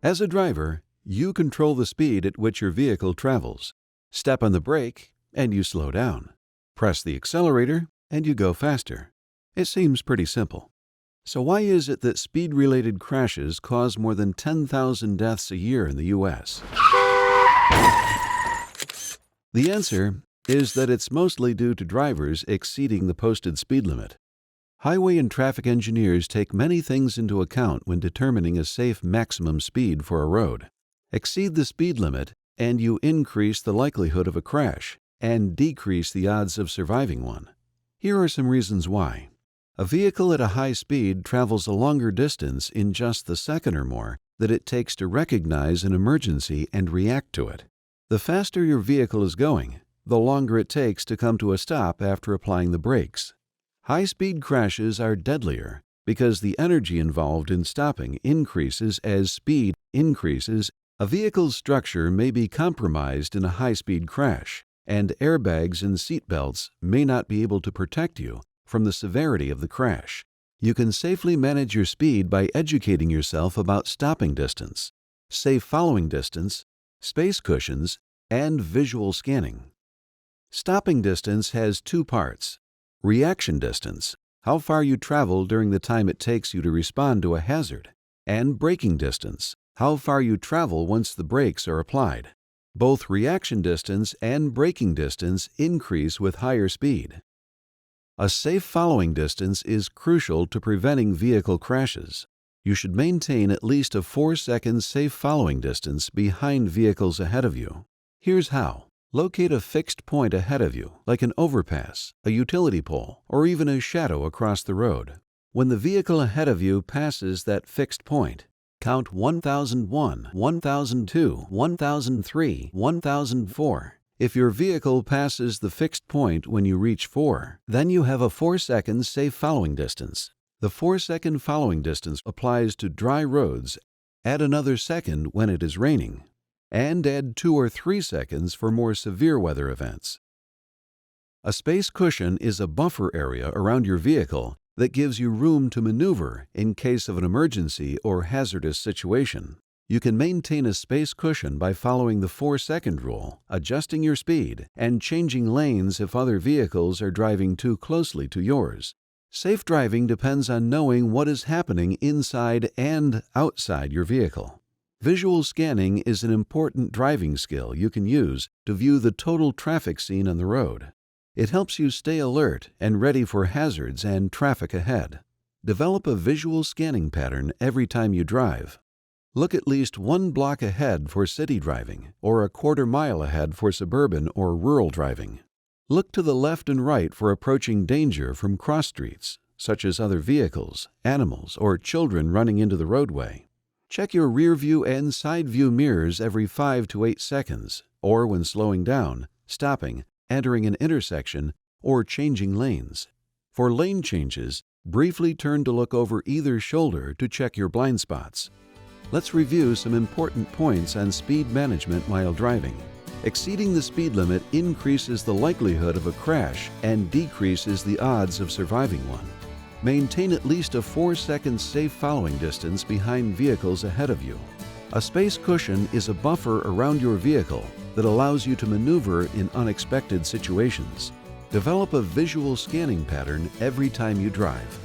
As a driver, you control the speed at which your vehicle travels. Step on the brake, and you slow down. Press the accelerator, and you go faster. It seems pretty simple. So why is it that speed-related crashes cause more than 10,000 deaths a year in the U.S.? The answer is that it's mostly due to drivers exceeding the posted speed limit. Highway and traffic engineers take many things into account when determining a safe maximum speed for a road. Exceed the speed limit, and you increase the likelihood of a crash and decrease the odds of surviving one. Here are some reasons why. A vehicle at a high speed travels a longer distance in just the second or more that it takes to recognize an emergency and react to it. The faster your vehicle is going, the longer it takes to come to a stop after applying the brakes. High-speed crashes are deadlier because the energy involved in stopping increases as speed increases. A vehicle's structure may be compromised in a high-speed crash, and airbags and seatbelts may not be able to protect you from the severity of the crash. You can safely manage your speed by educating yourself about stopping distance, safe following distance, space cushions, and visual scanning. Stopping distance has two parts. Reaction distance, how far you travel during the time it takes you to respond to a hazard, and braking distance, how far you travel once the brakes are applied. Both reaction distance and braking distance increase with higher speed. A safe following distance is crucial to preventing vehicle crashes. You should maintain at least a 4-second safe following distance behind vehicles ahead of you. Here's how. Locate a fixed point ahead of you, like an overpass, a utility pole, or even a shadow across the road. When the vehicle ahead of you passes that fixed point, count 1001, 1002, 1003, 1004. If your vehicle passes the fixed point when you reach 4, then you have a 4-second safe following distance. The 4-second following distance applies to dry roads. Add another second when it is raining, and add 2 or 3 seconds for more severe weather events. A space cushion is a buffer area around your vehicle that gives you room to maneuver in case of an emergency or hazardous situation. You can maintain a space cushion by following the 4-second rule, adjusting your speed, and changing lanes if other vehicles are driving too closely to yours. Safe driving depends on knowing what is happening inside and outside your vehicle. Visual scanning is an important driving skill you can use to view the total traffic scene on the road. It helps you stay alert and ready for hazards and traffic ahead. Develop a visual scanning pattern every time you drive. Look at least 1 block ahead for city driving, or a 1/4 mile ahead for suburban or rural driving. Look to the left and right for approaching danger from cross streets, such as other vehicles, animals, or children running into the roadway. Check your rear view and side view mirrors every 5 to 8 seconds, or when slowing down, stopping, entering an intersection, or changing lanes. For lane changes, briefly turn to look over either shoulder to check your blind spots. Let's review some important points on speed management while driving. Exceeding the speed limit increases the likelihood of a crash and decreases the odds of surviving one. Maintain at least a 4-second safe following distance behind vehicles ahead of you. A space cushion is a buffer around your vehicle that allows you to maneuver in unexpected situations. Develop a visual scanning pattern every time you drive.